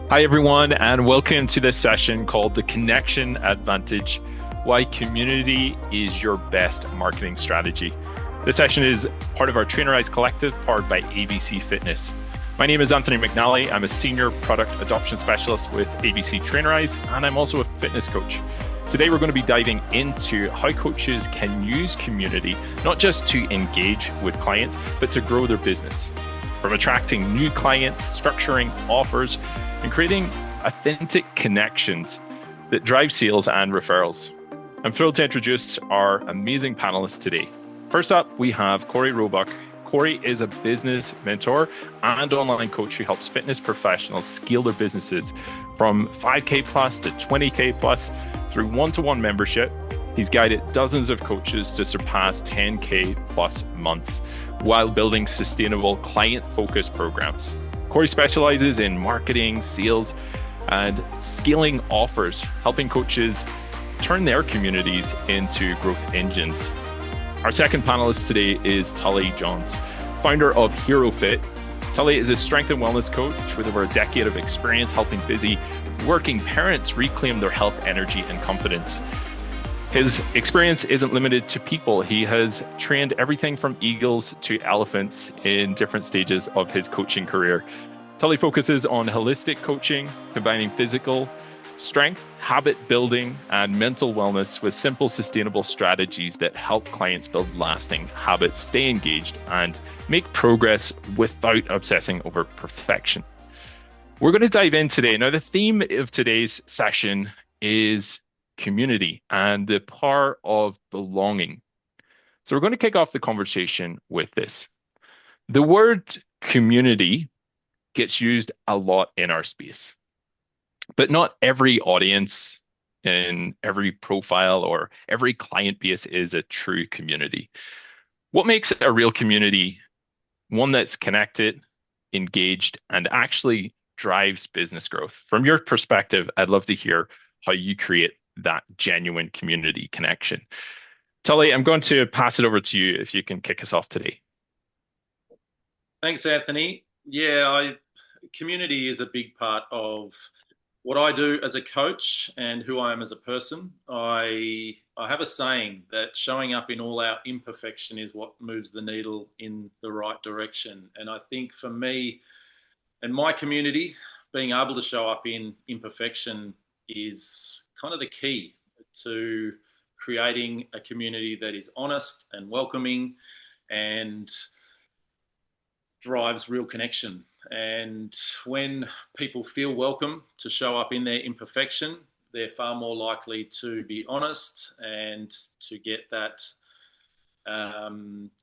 Hi, everyone, and welcome to this session called The Connection Advantage: Why Community is Your Best Marketing Strategy. This session is part of our Trainerize collective powered by ABC Fitness. My name is Anthony McNally. I'm a senior product adoption specialist with ABC Trainerize, and I'm also a fitness coach. Today, we're going to be diving into how coaches can use community, not just to engage with clients, but to grow their business. From attracting new clients, structuring offers, and creating authentic connections that drive sales and referrals. I'm thrilled to introduce our amazing panelists today. First up, we have Cory Roboch. Cory is a business mentor and online coach who helps fitness professionals scale their businesses from 5K plus to 20K plus through one-to-one membership. He's guided dozens of coaches to surpass 10K plus months while building sustainable client-focused programs. Cory specializes in marketing, sales, and scaling offers, helping coaches turn their communities into growth engines. Our second panelist today is Tully Johns, founder of HeroFit. Tully is a strength and wellness coach with over a decade of experience helping busy working parents reclaim their health, energy, and confidence. His experience isn't limited to people. He has trained everything from eagles to elephants in different stages of his coaching career. Tully focuses on holistic coaching, combining physical strength, habit building, and mental wellness with simple, sustainable strategies that help clients build lasting habits, stay engaged, and make progress without obsessing over perfection. We're going to dive in today. Now, the theme of today's session is community and the power of belonging. So we're going to kick off the conversation with this. The word community gets used a lot in our space, but not every audience and every profile or every client base is a true community. What makes a real community one that's connected, engaged, and actually drives business growth? From your perspective, I'd love to hear how you create that genuine community connection. Tully, I'm going to pass it over to you if you can kick us off today. Thanks, Anthony. Community is a big part of what I do as a coach and who I am as a person. I have a saying that showing up in all our imperfection is what moves the needle in the right direction. And I think for me and my community, being able to show up in imperfection is kind of the key to creating a community that is honest and welcoming and drives real connection. And when people feel welcome to show up in their imperfection, they're far more likely to be honest and to get that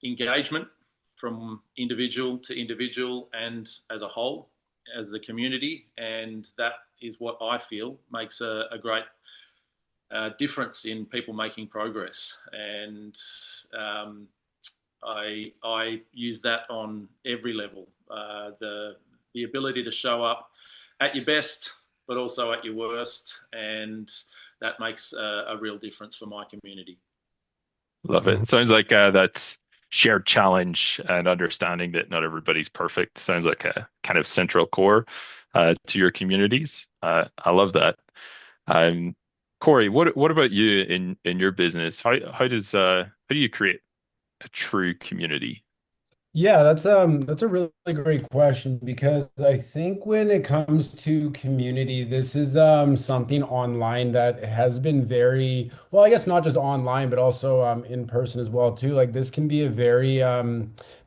engagement from individual to individual and as a whole, as a community. And that is what I feel makes a great difference in people making progress. And I use that on every level. The ability to show up at your best, but also at your worst, and that makes a real difference for my community. Love it. Sounds like that's shared challenge and understanding that not everybody's perfect. Sounds like a kind of central core to your communities. I love that. Cory, what about you in your business? How do you create a true community? Yeah, that's a really great question because I think when it comes to community, this is something online that has been very well, I guess not just online, but also in person as well too. Like this can be a very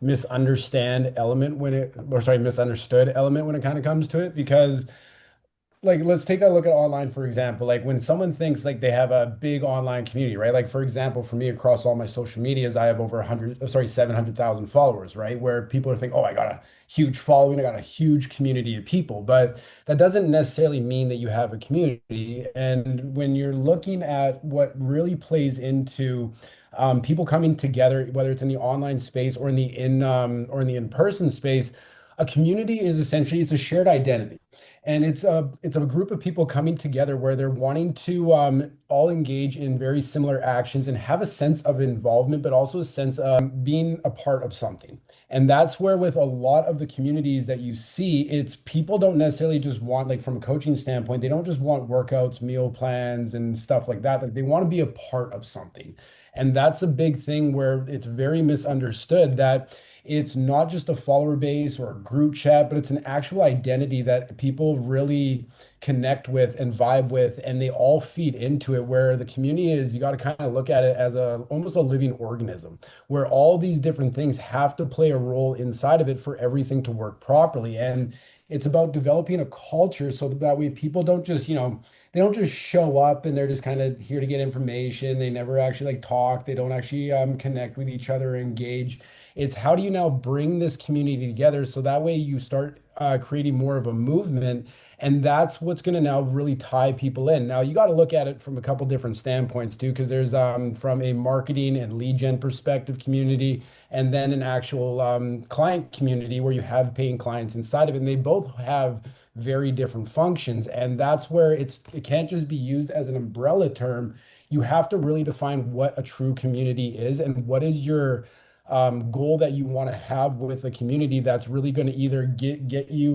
misunderstood element when it kind of comes to it because like let's take a look at online for example, like when someone thinks like they have a big online community, right? Like for example, for me across all my social medias I have over 700,000 followers, right? Where people are thinking, oh, I got a huge following, I got a huge community of people, but that doesn't necessarily mean that you have a community. And when you're looking at what really plays into people coming together, whether it's in the online space or in the in-person space, A community is essentially it's a shared identity, and it's a group of people coming together where they're wanting to all engage in very similar actions and have a sense of involvement, but also a sense of being a part of something. And that's where with a lot of the communities that you see, it's people don't necessarily just want, like from a coaching standpoint, they don't just want workouts, meal plans, and stuff like that. Like they want to be a part of something. And that's a big thing where it's very misunderstood that it's not just a follower base or a group chat, but it's an actual identity that people really connect with and vibe with, and they all feed into it. Where the community is, you got to kind of look at it as a almost a living organism, where all these different things have to play a role inside of it for everything to work properly. And it's about developing a culture so that way people don't just, they don't just show up and they're just kind of here to get information. They never actually like talk. They don't actually connect with each other or engage. It's how do you now bring this community together so that way you start creating more of a movement, and that's what's going to now really tie people in. Now you got to look at it from a couple different standpoints too, because there's from a marketing and lead gen perspective community, and then an actual client community where you have paying clients inside of it, and they both have very different functions, and that's where it can't just be used as an umbrella term. You have to really define what a true community is and what is your goal that you want to have with a community that's really going to either get you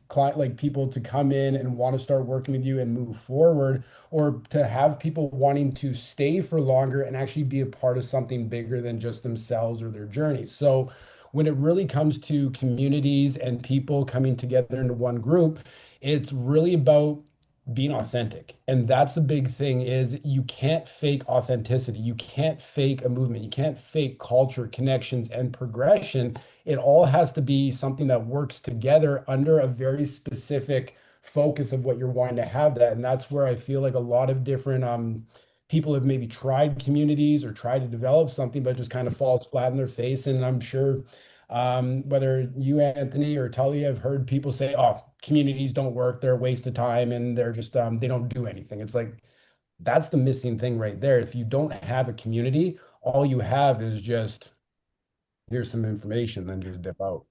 client like people to come in and want to start working with you and move forward, or to have people wanting to stay for longer and actually be a part of something bigger than just themselves or their journey. So when it really comes to communities and people coming together into one group, it's really about being authentic. And that's the big thing is you can't fake authenticity. You can't fake a movement. You can't fake culture, connections, and progression. It all has to be something that works together under a very specific focus of what you're wanting to have that. And that's where I feel like a lot of different people have maybe tried communities or tried to develop something, but just kind of falls flat in their face. And I'm sure whether you, Anthony, or Tully have heard people say, "Oh, communities don't work; they're a waste of time, and they're just they don't do anything." It's like that's the missing thing right there. If you don't have a community, all you have is just here's some information, then just dip out.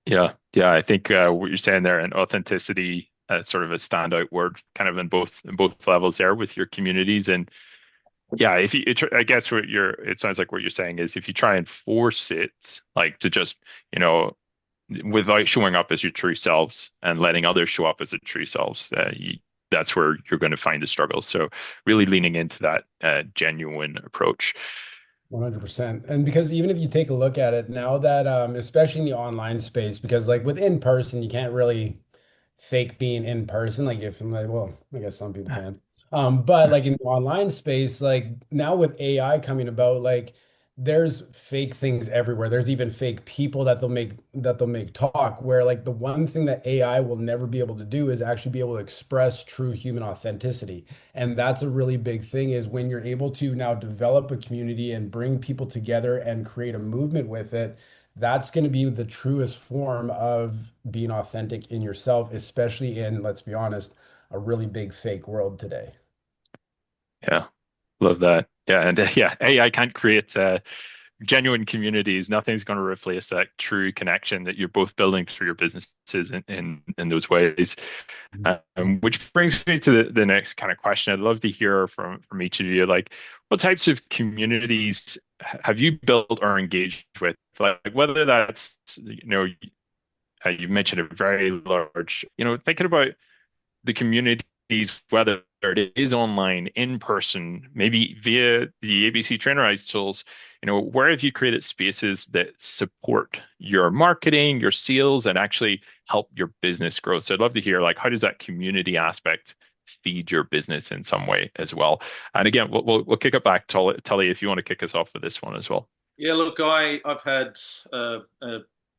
Yeah, I think what you're saying there and authenticity sort of a standout word, kind of in both levels there with your communities. And yeah, if you, I guess it sounds like what you're saying is if you try and force it, like to just, you know, without showing up as your true selves and letting others show up as their true selves, that's where you're going to find the struggle. So really leaning into that genuine approach. 100%. And because even if you take a look at it now that, especially in the online space, because like with in person, you can't really fake being in person. Like if I'm like, well, I guess some people can. But like in the online space, like now with AI coming about, like there's fake things everywhere. There's even fake people that they'll make talk where like the one thing that AI will never be able to do is actually be able to express true human authenticity. And that's a really big thing is when you're able to now develop a community and bring people together and create a movement with it, that's going to be the truest form of being authentic in yourself, especially in, let's be honest, a really big fake world today. Yeah, love that. Yeah, and yeah, AI can't create genuine communities. Nothing's going to replace that true connection that you're both building through your businesses in those ways. Which brings me to the next kind of question. I'd love to hear from each of you, like what types of communities have you built or engaged with? Like whether that's, you mentioned a very large, thinking about the communities, whether it is online, in person, maybe via the ABC Trainerize tools, where have you created spaces that support your marketing, your sales, and actually help your business grow? So I'd love to hear, like, how does that community aspect feed your business in some way as well? And again, we'll kick it back to Tully if you want to kick us off with this one as well. Yeah, look, I've had a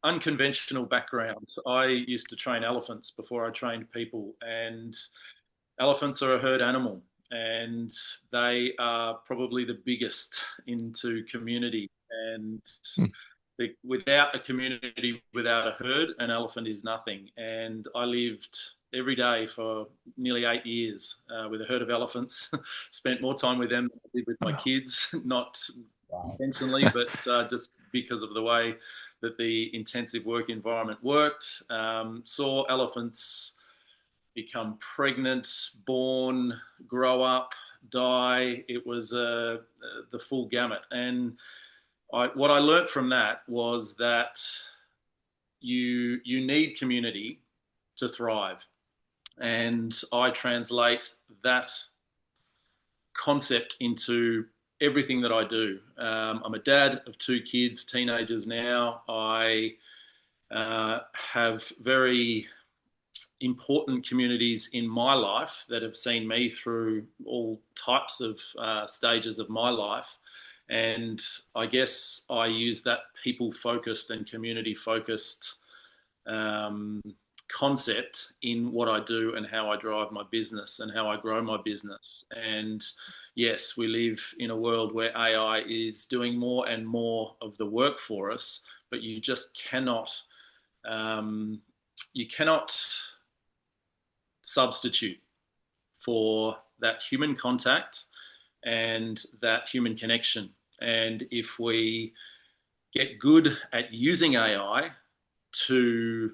unconventional background. I used to train elephants before I trained people, and elephants are a herd animal, and they are probably the biggest into community. And without a community, without a herd, an elephant is nothing. And I lived every day for nearly 8 years with a herd of elephants. Spent more time with them than I did with my kids. Not Wow. intentionally, but just because of the way that the intensive work environment worked. Saw elephants become pregnant, born, grow up, die. It was the full gamut. And what I learned from that was that you need community to thrive. And I translate that concept into everything that I do. I'm a dad of two kids, teenagers now. I have very important communities in my life that have seen me through all types of stages of my life. And I guess I use that people focused and community focused um, concept in what I do and how I drive my business and how I grow my business. And yes, we live in a world where AI is doing more and more of the work for us, but you just cannot substitute for that human contact and that human connection. And if we get good at using AI to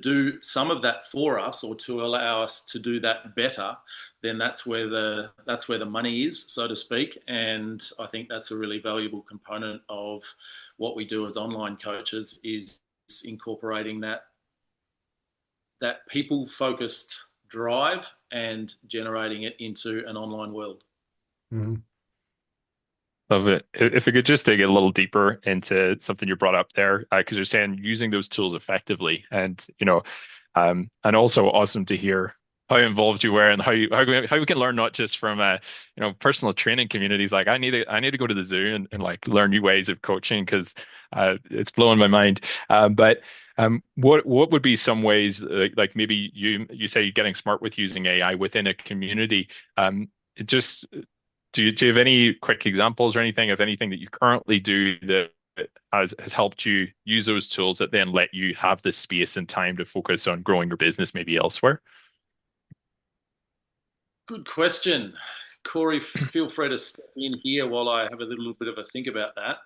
do some of that for us, or to allow us to do that better, then that's where the money is, so to speak. And I think that's a really valuable component of what we do as online coaches, is incorporating that people focused drive and generating it into an online world. Mhm. Love it. If we could just dig a little deeper into something you brought up there, because you're saying using those tools effectively, and and also awesome to hear how involved you were and how we can learn not just from personal training communities. Like I need to go to the zoo and like learn new ways of coaching because it's blowing my mind. But what would be some ways like maybe you say you're getting smart with using AI within a community? It just do you have any quick examples or anything of anything that you currently do that has helped you use those tools that then let you have the space and time to focus on growing your business maybe elsewhere? Good question. Cory, feel free to step in here while I have a little bit of a think about that.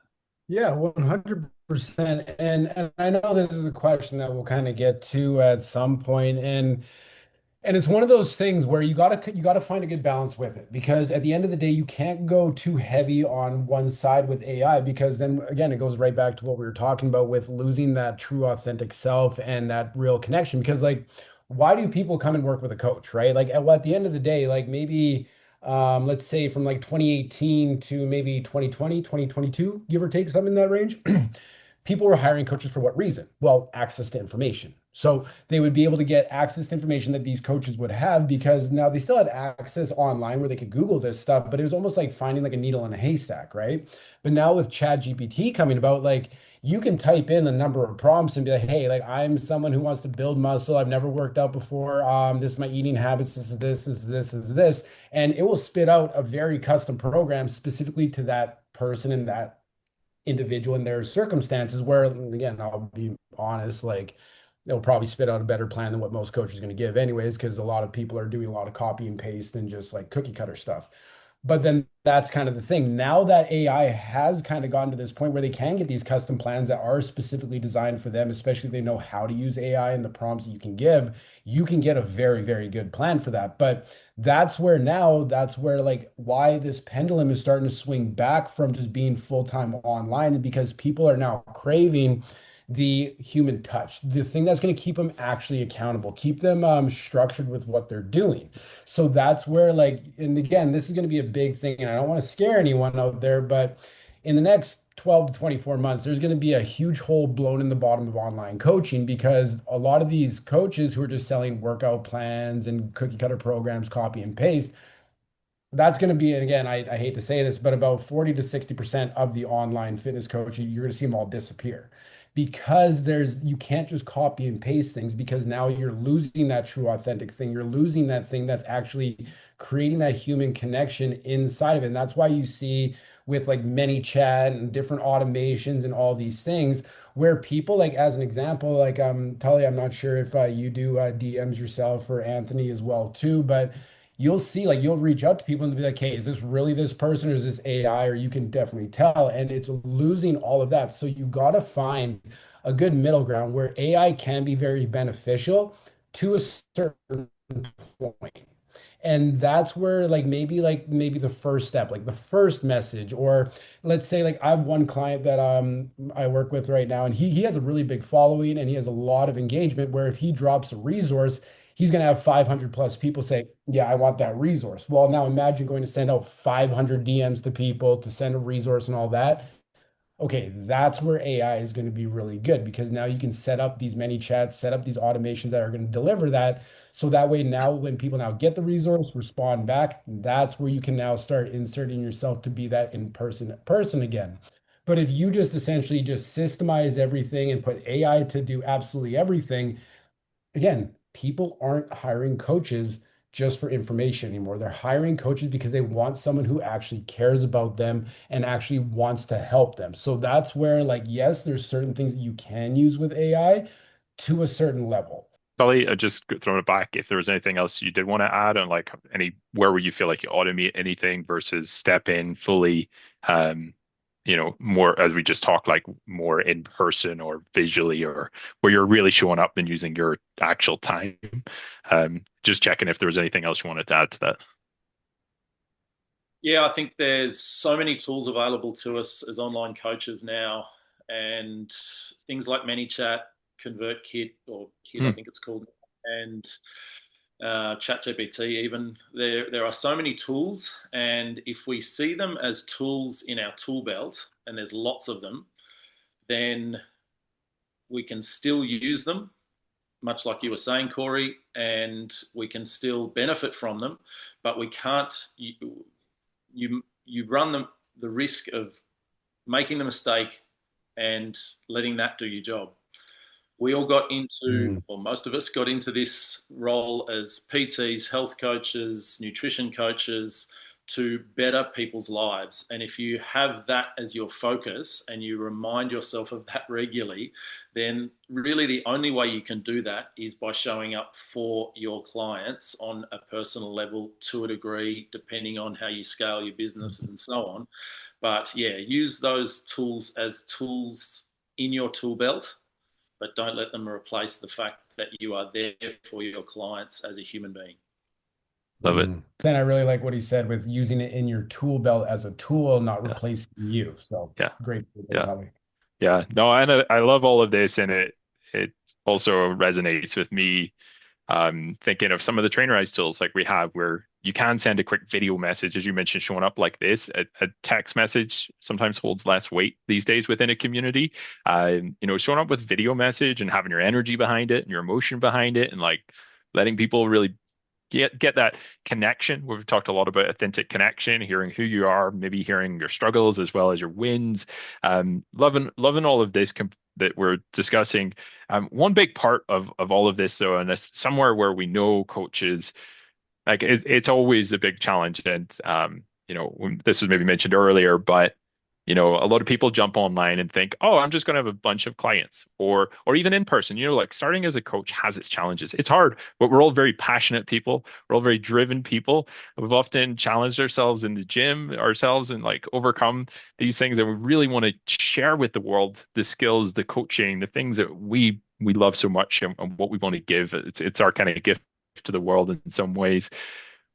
Yeah, 100%. And I know this is a question that we'll kind of get to at some point. And it's one of those things where you gotta find a good balance with it, because at the end of the day, you can't go too heavy on one side with AI, because then again it goes right back to what we were talking about with losing that true authentic self and that real connection. Because like, why do people come and work with a coach, right? Like at the end of the day, like maybe let's say from like 2018 to maybe 2020, 2022, give or take, something in that range. People were hiring coaches for what reason? Well, access to information. So they would be able to get access to information that these coaches would have, because now they still had access online where they could Google this stuff, but it was almost like finding like a needle in a haystack, right? But now with Chat GPT coming about, like you can type in a number of prompts and be like, hey, like I'm someone who wants to build muscle. I've never worked out before. This is my eating habits. This is this. And it will spit out a very custom program specifically to that person and that individual in their circumstances, where again, I'll be honest, like they'll probably spit out a better plan than what most coaches are going to give anyways, because a lot of people are doing a lot of copy and paste and just like cookie cutter stuff. But then that's kind of the thing. Now that AI has kind of gotten to this point where they can get these custom plans that are specifically designed for them, especially if they know how to use AI and the prompts that you can get a very, very good plan for that. But that's where like why this pendulum is starting to swing back from just being full-time online, and because people are now craving the human touch, the thing that's going to keep them actually accountable, keep them structured with what they're doing. So that's where like, and again, this is going to be a big thing, and I don't want to scare anyone out there, but in the next 12 to 24 months, there's going to be a huge hole blown in the bottom of online coaching, because a lot of these coaches who are just selling workout plans and cookie cutter programs, copy and paste, that's going to be, and again, I hate to say this, but about 40 to 60% of the online fitness coaching, you're going to see them all disappear, because you can't just copy and paste things, because now you're losing that true authentic thing. You're losing that thing that's actually creating that human connection inside of it. And that's why you see with like many chat and different automations and all these things where people, like as an example, like Tully, I'm not sure if you do DMs yourself, or Anthony as well too, but you'll see, like, you'll reach out to people and be like, hey, is this really this person or is this AI? Or you can definitely tell. And it's losing all of that. So you got to find a good middle ground where AI can be very beneficial to a certain point. And that's where like maybe the first step, like the first message, or let's say like I have one client that I work with right now, and he has a really big following and he has a lot of engagement where if he drops a resource, he's gonna have 500 plus people say, yeah, I want that resource. Well, now imagine going to send out 500 DMs to people to send a resource and all that. Okay, that's where AI is going to be really good because now you can set up these many chats, set up these automations that are going to deliver that. So that way, now when people now get the resource, respond back, that's where you can now start inserting yourself to be that in-person person again. But if you just essentially just systemize everything and put AI to do absolutely everything, again, people aren't hiring coaches just for information anymore. They're hiring coaches because they want someone who actually cares about them and actually wants to help them. So that's where, like, yes, there's certain things that you can use with AI to a certain level. Tully, just throwing it back, if there was anything else you did want to add on like where where you feel like you automate anything versus step in fully, um, more as we just talked, like more in person or visually, or where you're really showing up and using your actual time. Just checking if there was anything else you wanted to add to that. Yeah, I think there's so many tools available to us as online coaches now, and things like ManyChat, ConvertKit, or Kit, I Hmm. think it's called, and ChatGPT. Even there are so many tools, and if we see them as tools in our tool belt, and there's lots of them, then we can still use them, much like you were saying, Cory, and we can still benefit from them, but we can't. You run the risk of making the mistake and letting that do your job. We all got into, Mm. or most of us got into this role as PTs, health coaches, nutrition coaches to better people's lives. And if you have that as your focus and you remind yourself of that regularly, then really the only way you can do that is by showing up for your clients on a personal level to a degree, depending on how you scale your business and so on. But yeah, use those tools as tools in your tool belt, but don't let them replace the fact that you are there for your clients as a human being. Love it. Then I really like what he said with using it in your tool belt as a tool, not Yeah, replacing you. So yeah, great, yeah. Tully. Yeah, no, and I love all of this, and it also resonates with me. Thinking of some of the Trainerize tools like we have, where you can send a quick video message, as you mentioned, showing up like this. A text message sometimes holds less weight these days within a community. Showing up with video message and having your energy behind it and your emotion behind it, and like letting people really get that connection. We've talked a lot about authentic connection, hearing who you are, maybe hearing your struggles as well as your wins. Loving all of this that we're discussing. One big part of all of this, though, and it's somewhere where we know coaches, like it's always a big challenge, and this was maybe mentioned earlier, but a lot of people jump online and think, oh, I'm just going to have a bunch of clients, or even in person. Like starting as a coach has its challenges. It's hard, but we're all very passionate people. We're all very driven people. We've often challenged ourselves in the gym ourselves and like overcome these things, and we really want to share with the world the skills, the coaching, the things that we love so much, and what we want to give. It's our kind of gift to the world in some ways.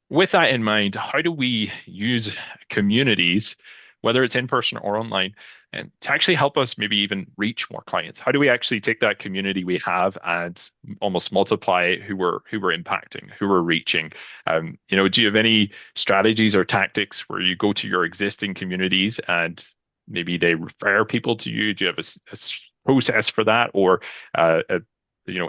With that in mind, how do we use communities, whether it's in person or online, and to actually help us maybe even reach more clients? How do we actually take that community we have and almost multiply who we're impacting, who we're reaching? Do you have any strategies or tactics where you go to your existing communities and maybe they refer people to you? Do you have a process for that, or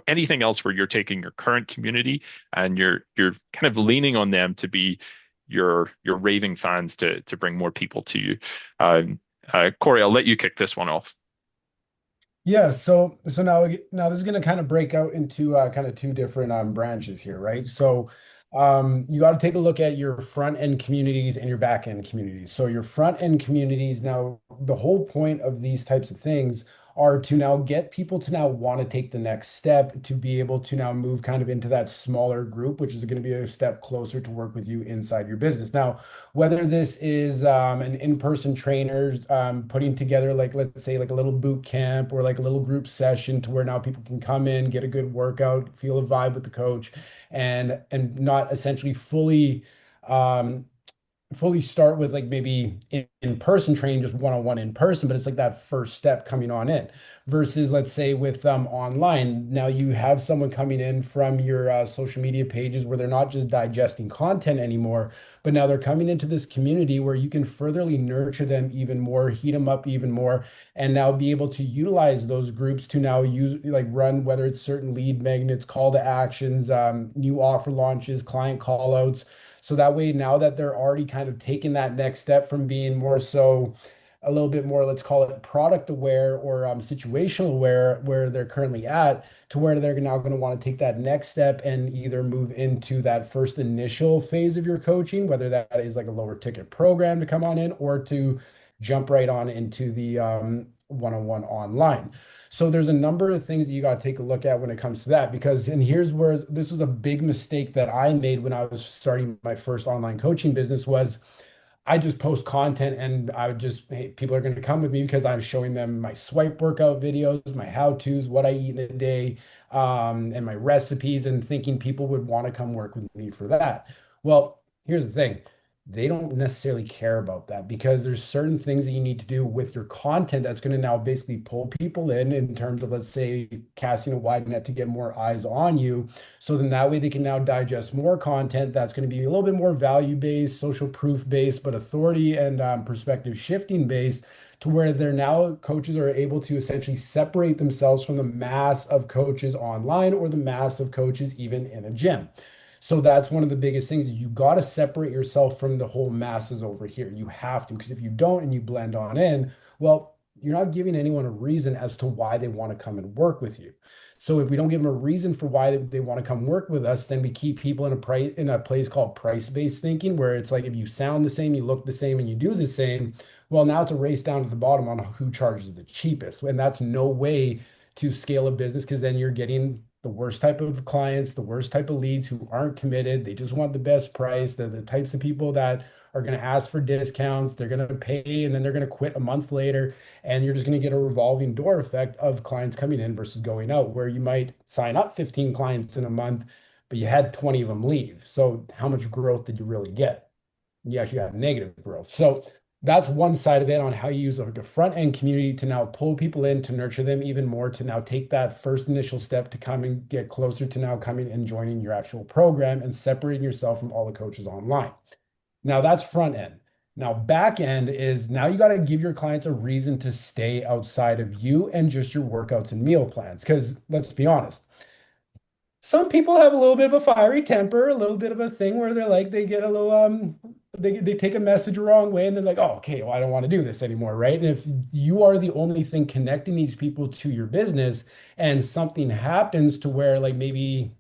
anything else where you're taking your current community and you're kind of leaning on them to be your raving fans to bring more people to you? Cory, I'll let you kick this one off. Yeah, so now this is going to kind of break out into kind of two different branches here, right? So you got to take a look at your front end communities and your back end communities. So your front end communities, now the whole point of these types of things are to now get people to now want to take the next step, to be able to now move kind of into that smaller group, which is going to be a step closer to work with you inside your business. Now, whether this is an in-person trainer putting together, like, let's say, like a little boot camp or like a little group session to where now people can come in, get a good workout, feel a vibe with the coach, and not essentially um, fully start with like maybe in-person training, just one-on-one in person, but it's like that first step coming on in versus, let's say, with online. Now you have someone coming in from your social media pages where they're not just digesting content anymore, but now they're coming into this community where you can furtherly nurture them even more, heat them up even more, and now be able to utilize those groups to now use, like, run, whether it's certain lead magnets, call to actions, new offer launches, client call outs. So that way, now that they're already kind of taking that next step from being more so a little bit more, let's call it product aware or situational aware, where they're currently at, to where they're now going to want to take that next step and either move into that first initial phase of your coaching, whether that is like a lower ticket program to come on in, or to jump right on into the one-on-one online. So there's a number of things that you got to take a look at when it comes to that, because, and here's where this was a big mistake that I made when I was starting my first online coaching business, was I just post content and I would just, hey, people are going to come with me because I'm showing them my swipe workout videos, my how-tos, what I eat in a day, and my recipes, and thinking people would want to come work with me for that. Well, here's the thing. They don't necessarily care about that, because there's certain things that you need to do with your content that's going to now basically pull people in terms of, let's say, casting a wide net to get more eyes on you. So then that way they can now digest more content that's going to be a little bit more value-based, social proof-based, but authority and perspective shifting based, to where they're now, coaches are able to essentially separate themselves from the mass of coaches online or the mass of coaches even in a gym. So that's one of the biggest things. You got to separate yourself from the whole masses over here. You have to, because if you don't and you blend on in, well, you're not giving anyone a reason as to why they want to come and work with you. So if we don't give them a reason for why they want to come work with us, then we keep people in a place called price-based thinking, where it's like, if you sound the same, you look the same, and you do the same, well, now it's a race down to the bottom on who charges the cheapest. And that's no way to scale a business, because then you're getting the worst type of clients, the worst type of leads who aren't committed. They just want the best price. They're the types of people that are going to ask for discounts. They're going to pay and then they're going to quit a month later. And you're just going to get a revolving door effect of clients coming in versus going out, where you might sign up 15 clients in a month, but you had 20 of them leave. So how much growth did you really get? You actually got negative growth. So that's one side of it, on how you use like a front end community to now pull people in, to nurture them even more, to now take that first initial step to come and get closer to now coming and joining your actual program and separating yourself from all the coaches online. Now that's front end. Now back end is, now you got to give your clients a reason to stay outside of you and just your workouts and meal plans. Because let's be honest, some people have a little bit of a fiery temper, a little bit of a thing where they're like, they get a little they take a message the wrong way, and they're like, oh, okay, well, I don't want to do this anymore, right? And if you are the only thing connecting these people to your business, and something happens to where, like, maybe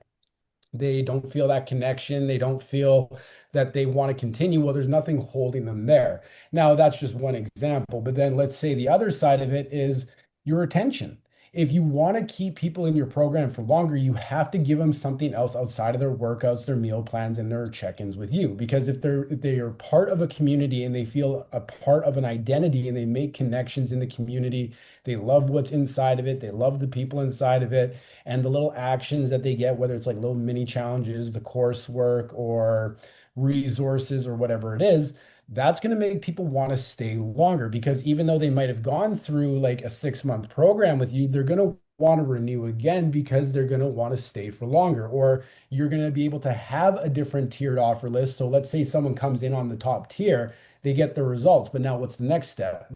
they don't feel that connection, they don't feel that they want to continue, well, there's nothing holding them there. Now that's just one example, but then let's say the other side of it is your attention. If you want to keep people in your program for longer, you have to give them something else outside of their workouts, their meal plans, and their check-ins with you. Because if they are part of a community and they feel a part of an identity and they make connections in the community, they love what's inside of it, they love the people inside of it, and the little actions that they get, whether it's like little mini challenges, the coursework, or resources, or whatever it is, that's going to make people want to stay longer. Because even though they might have gone through like a 6-month program with you, they're going to want to renew again, because they're going to want to stay for longer. Or you're going to be able to have a different tiered offer list. So let's say someone comes in on the top tier, they get the results, but now what's the next step?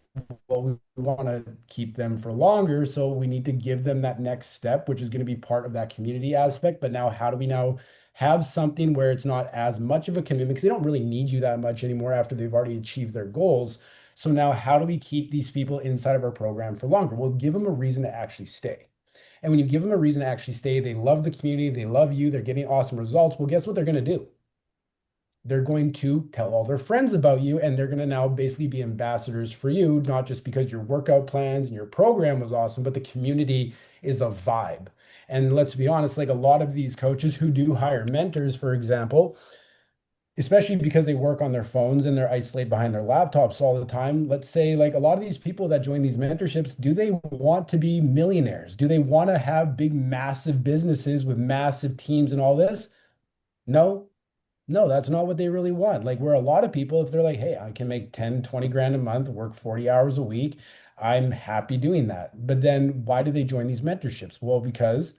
Well, we want to keep them for longer, so we need to give them that next step, which is going to be part of that community aspect. But now, how do we now have something where it's not as much of a commitment, because they don't really need you that much anymore after they've already achieved their goals? So now, how do we keep these people inside of our program for longer? We'll give them a reason to actually stay. And when you give them a reason to actually stay, they love the community, they love you, they're getting awesome results. Well, guess what they're going to do? they're going to tell all their friends about you, and they're going to now basically be ambassadors for you, not just because your workout plans and your program was awesome, but the community is a vibe. And let's be honest, like a lot of these coaches who do hire mentors, for example, especially because they work on their phones and they're isolated behind their laptops all the time. Let's say, like a lot of these people that join these mentorships, do they want to be millionaires? Do they want to have big, massive businesses with massive teams and all this? No, no, that's not what they really want. Like, where a lot of people, if they're like, hey, I can make 10, 20 grand a month, work 40 hours a week, I'm happy doing that. But then why do they join these mentorships? Well, because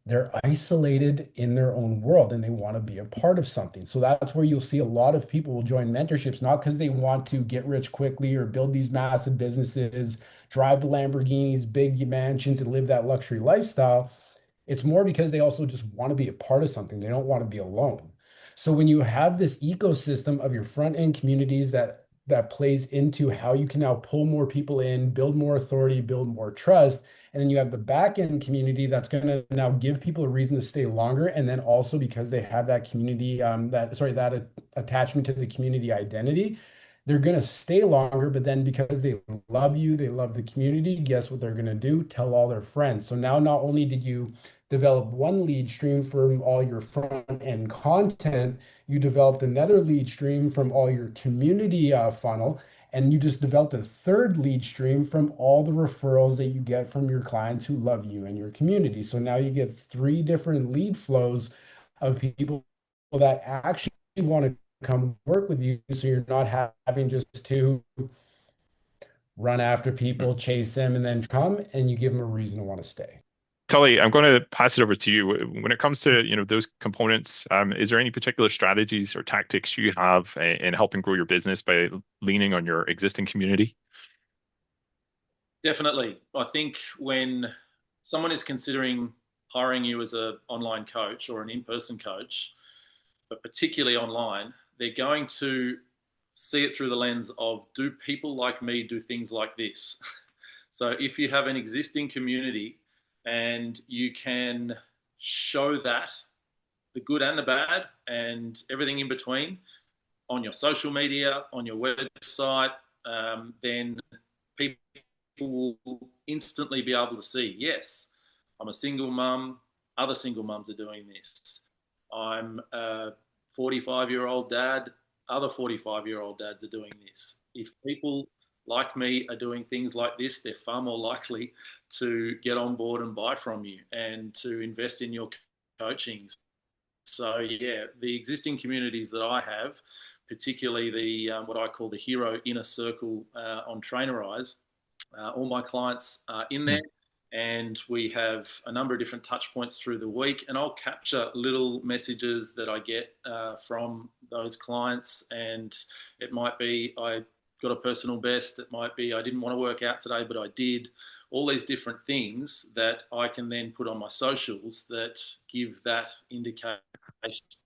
they're isolated in their own world and they want to be a part of something. So that's where you'll see a lot of people will join mentorships, not because they want to get rich quickly or build these massive businesses, drive the Lamborghinis, big mansions, and live that luxury lifestyle. It's more because they also just want to be a part of something. They don't want to be alone. So when you have this ecosystem of your front end communities that plays into how you can now pull more people in, build more authority, build more trust, and then you have the back end community that's going to now give people a reason to stay longer, and then also because they have that community that attachment to the community identity, they're going to stay longer. But then because they love you, they love the community, guess what they're going to do? Tell all their friends. So now not only did you develop one lead stream from all your front end content, you developed another lead stream from all your community funnel, and you just developed a third lead stream from all the referrals that you get from your clients who love you and your community. So now you get three different lead flows of people that actually want to come work with you. So you're not having just to run after people, chase them, and then come, and you give them a reason to want to stay. Tully, I'm going to pass it over to you. When it comes to those components, is there any particular strategies or tactics you have in helping grow your business by leaning on your existing community? Definitely. I think when someone is considering hiring you as an online coach or an in-person coach, but particularly online, they're going to see it through the lens of, do people like me do things like this? So if you have an existing community and you can show that, the good and the bad and everything in between, on your social media, on your website, then people will instantly be able to see, yes, I'm a single mum, other single mums are doing this. I'm a 45-year-old dad, other 45-year-old dads are doing this. If people like me are doing things like this, they're far more likely to get on board and buy from you and to invest in your coaching. So yeah, the existing communities that I have, particularly the what I call the hero inner circle on Trainerize, all my clients are in there, and we have a number of different touch points through the week, and I'll capture little messages that I get from those clients, and it might be I got a personal best, it might be I didn't want to work out today but I did, all these different things that I can then put on my socials that give that indication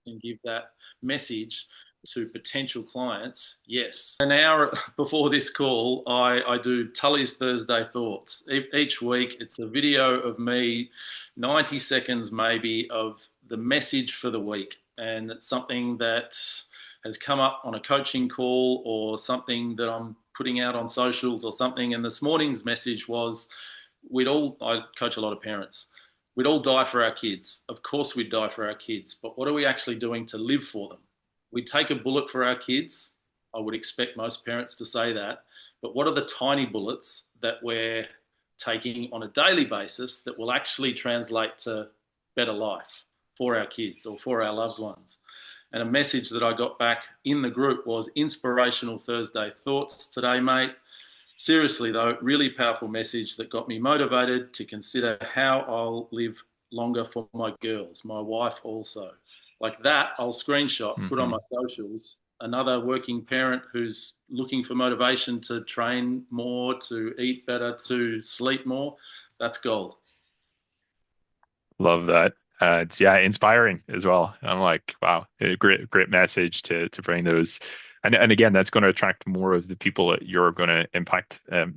and give that message to potential clients. Yes. An hour before this call, I do Tully's Thursday Thoughts. Each week, it's a video of me, 90 seconds maybe, of the message for the week. And it's something that has come up on a coaching call or something that I'm putting out on socials or something. And this morning's message was, I coach a lot of parents. We'd all die for our kids. Of course we'd die for our kids, but what are we actually doing to live for them? We take a bullet for our kids. I would expect most parents to say that. But what are the tiny bullets that we're taking on a daily basis that will actually translate to better life for our kids or for our loved ones? And a message that I got back in the group was, inspirational Thursday thoughts today, mate. Seriously though, really powerful message that got me motivated to consider how I'll live longer for my girls, my wife also. Like that, I'll screenshot, put on my socials. Another working parent who's looking for motivation to train more, to eat better, to sleep more. That's gold. Love that. It's inspiring as well. I'm like, wow, a great message to bring those, and again, that's going to attract more of the people that you're going to impact that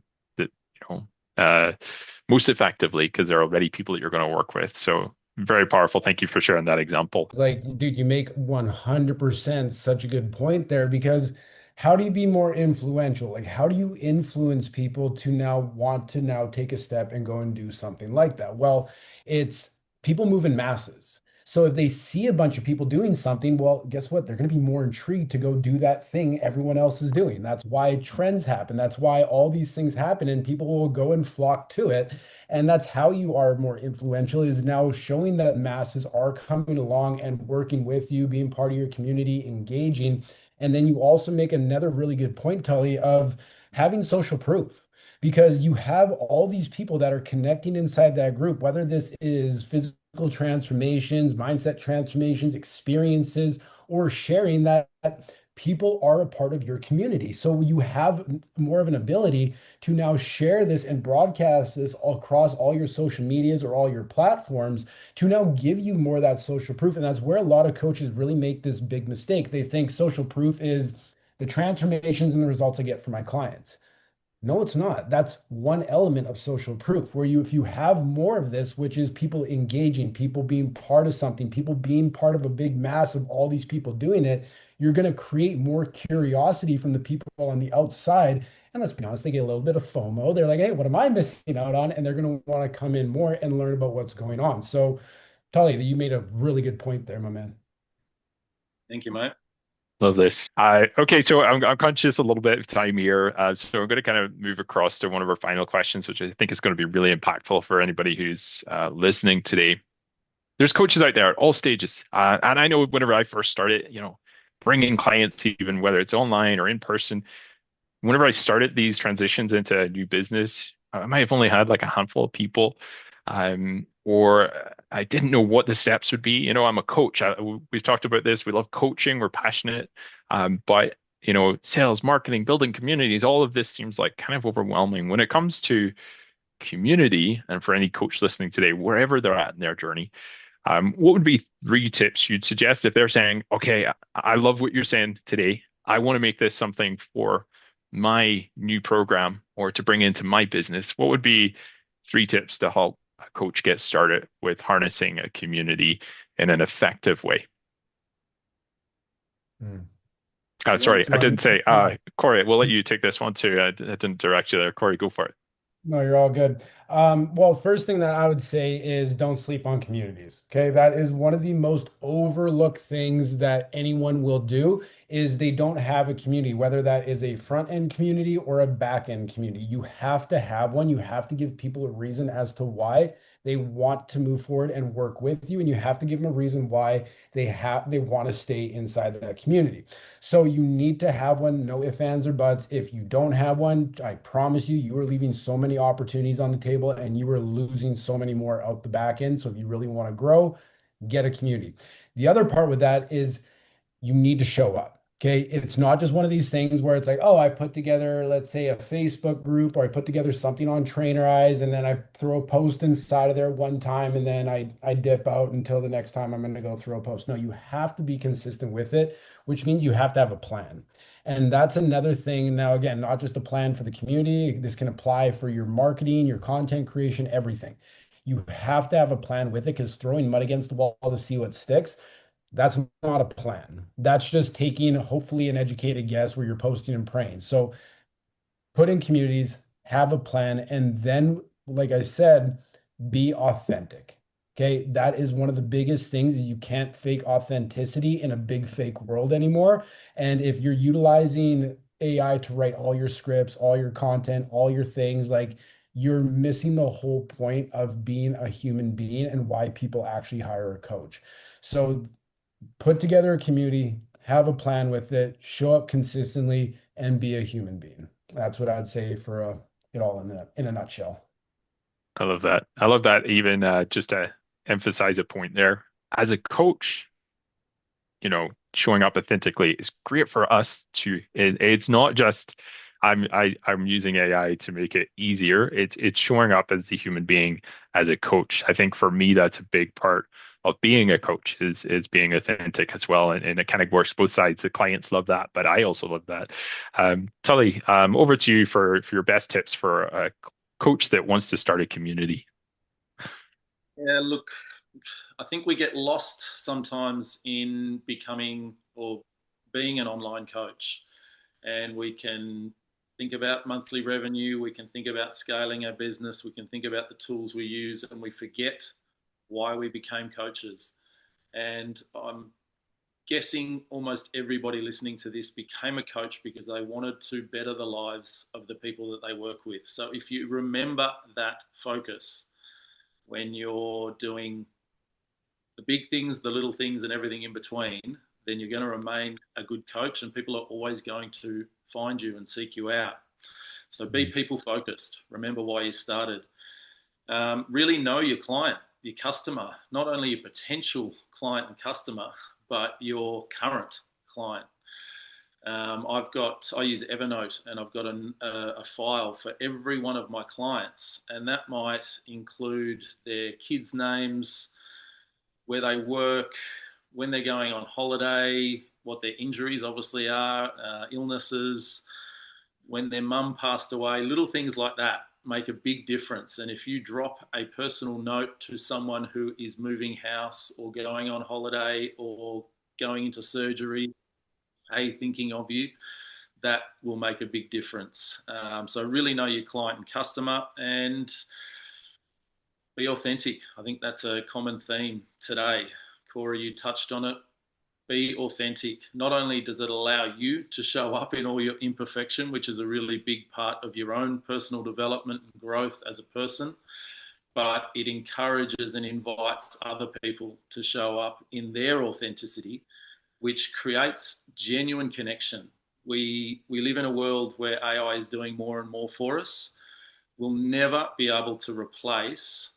most effectively, because they're already people that you're going to work with. So Very powerful. Thank you for sharing that example. It's like, dude, you make 100% such a good point there because how do you be more influential? Like, how do you influence people to now want to now take a step and go and do something like that? Well, it's people move in masses. So if they see a bunch of people doing something, well, guess what? They're going to be more intrigued to go do that thing everyone else is doing. That's why trends happen. That's why all these things happen and people will go and flock to it. And that's how you are more influential is now showing that masses are coming along and working with you, being part of your community, engaging. And then you also make another really good point, Tully, of having social proof because you have all these people that are connecting inside that group, whether this is physical transformations, mindset transformations, experiences, or sharing that people are a part of your community. So you have more of an ability to now share this and broadcast this across all your social medias or all your platforms to now give you more of that social proof. And that's where a lot of coaches really make this big mistake. They think social proof is the transformations and the results I get for my clients. No, it's not. That's one element of social proof where you, if you have more of this, which is people engaging, people being part of something, people being part of a big mass of all these people doing it, you're going to create more curiosity from the people on the outside. And let's be honest, they get a little bit of FOMO. They're like, hey, what am I missing out on? And they're going to want to come in more and learn about what's going on. So, Tully, you made a really good point there, my man. Thank you, mate. Love this. Okay, so I'm conscious a little bit of time here, so I'm going to kind of move across to one of our final questions, which I think is going to be really impactful for anybody who's listening today. There's coaches out there at all stages, and I know whenever I first started, bringing clients, even whether it's online or in person, whenever I started these transitions into a new business, I might have only had like a handful of people, or I didn't know what the steps would be. I'm a coach. We've talked about this. We love coaching. We're passionate, but sales, marketing, building communities, all of this seems like kind of overwhelming when it comes to community. And for any coach listening today, wherever they're at in their journey, what would be 3 tips you'd suggest if they're saying, okay, I love what you're saying today. I want to make this something for my new program or to bring into my business. What would be 3 tips to help a coach get started with harnessing a community in an effective way? Hmm. Sorry, Do you I want didn't me say, Cory, we'll let you take this one too. I didn't direct you there. Cory, go for it. No, you're all good. Well, first thing that I would say is don't sleep on communities. Okay, that is one of the most overlooked things that anyone will do is they don't have a community, whether that is a front end community or a back end community. You have to have one. You have to give people a reason as to why they want to move forward and work with you, and you have to give them a reason why they want to stay inside that community. So you need to have one, no ifs, ands, or buts. If you don't have one, I promise you, you are leaving so many opportunities on the table and you are losing so many more out the back end. So if you really want to grow, get a community. The other part with that is you need to show up. Okay. It's not just one of these things where it's like, oh, I put together, let's say, a Facebook group or I put together something on Trainerize and then I throw a post inside of there one time and then I dip out until the next time I'm going to go throw a post. No, you have to be consistent with it, which means you have to have a plan. And that's another thing. Now, again, not just a plan for the community. This can apply for your marketing, your content creation, everything. You have to have a plan with it because throwing mud against the wall to see what sticks, that's not a plan. That's just taking hopefully an educated guess where you're posting and praying. So put in communities, have a plan, and then, like I said, be authentic. Okay, that is one of the biggest things. You can't fake authenticity in a big fake world anymore. And if you're utilizing AI to write all your scripts, all your content, all your things, like you're missing the whole point of being a human being and why people actually hire a coach. So put together a community, have a plan with it, show up consistently, and be a human being. That's what I'd say for it all in a nutshell. I love that. I love that. Even just to emphasize a point there, as a coach, showing up authentically is great for us to. It's not just I'm using AI to make it easier. It's showing up as a human being, as a coach. I think for me, that's a big part of being a coach is being authentic as well, and it kind of works both sides. The clients love that, but I also love that. Tully, over to you for your best tips for a coach that wants to start a community. Yeah, look, I think we get lost sometimes in becoming or being an online coach, and we can think about monthly revenue, we can think about scaling our business, we can think about the tools we use, and we forget why we became coaches. And I'm guessing almost everybody listening to this became a coach because they wanted to better the lives of the people that they work with. So if you remember that focus when you're doing the big things, the little things, and everything in between, then you're going to remain a good coach, and people are always going to find you and seek you out. So be people focused. Remember why you started. Really know your client, your customer, not only your potential client and customer, but your current client. I use Evernote, and I've got a file for every one of my clients, and that might include their kids' names, where they work, when they're going on holiday, what their injuries obviously are, illnesses, when their mum passed away, little things like that make a big difference. And if you drop a personal note to someone who is moving house or going on holiday or going into surgery, hey, thinking of you, that will make a big difference. So really know your client and customer, and be authentic. I think that's a common theme today. Cory, you touched on it. Be authentic. Not only does it allow you to show up in all your imperfection, which is a really big part of your own personal development and growth as a person, but it encourages and invites other people to show up in their authenticity, which creates genuine connection. We live in a world where AI is doing more and more for us. We'll never be able to replace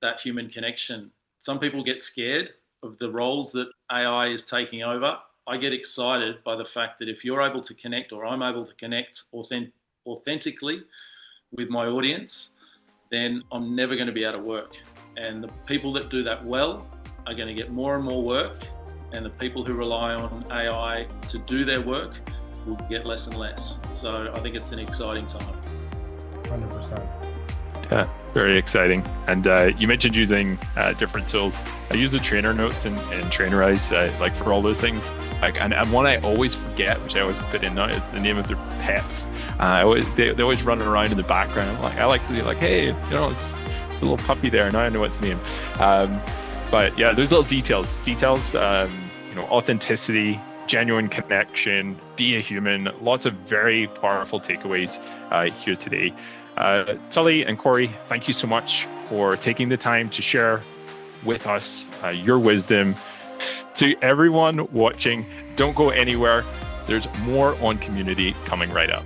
that human connection. Some people get scared of the roles that AI is taking over. I get excited by the fact that if you're able to connect, or I'm able to connect authentically with my audience, then I'm never going to be out of work. And the people that do that well are going to get more and more work, and the people who rely on AI to do their work will get less and less. So I think it's an exciting time. 100%. Yeah, very exciting. And you mentioned using different tools. I use the trainer notes and Trainerize, like for all those things. Like, and one I always forget, which I always put in now, is the name of their pets. They always run around in the background. I like to be like, hey, it's a little puppy there. Now I know its name. But yeah, there's little details, authenticity, genuine connection, be a human. Lots of very powerful takeaways here today. Tully and Cory, thank you so much for taking the time to share with us your wisdom. To everyone watching, don't go anywhere. There's more on community coming right up.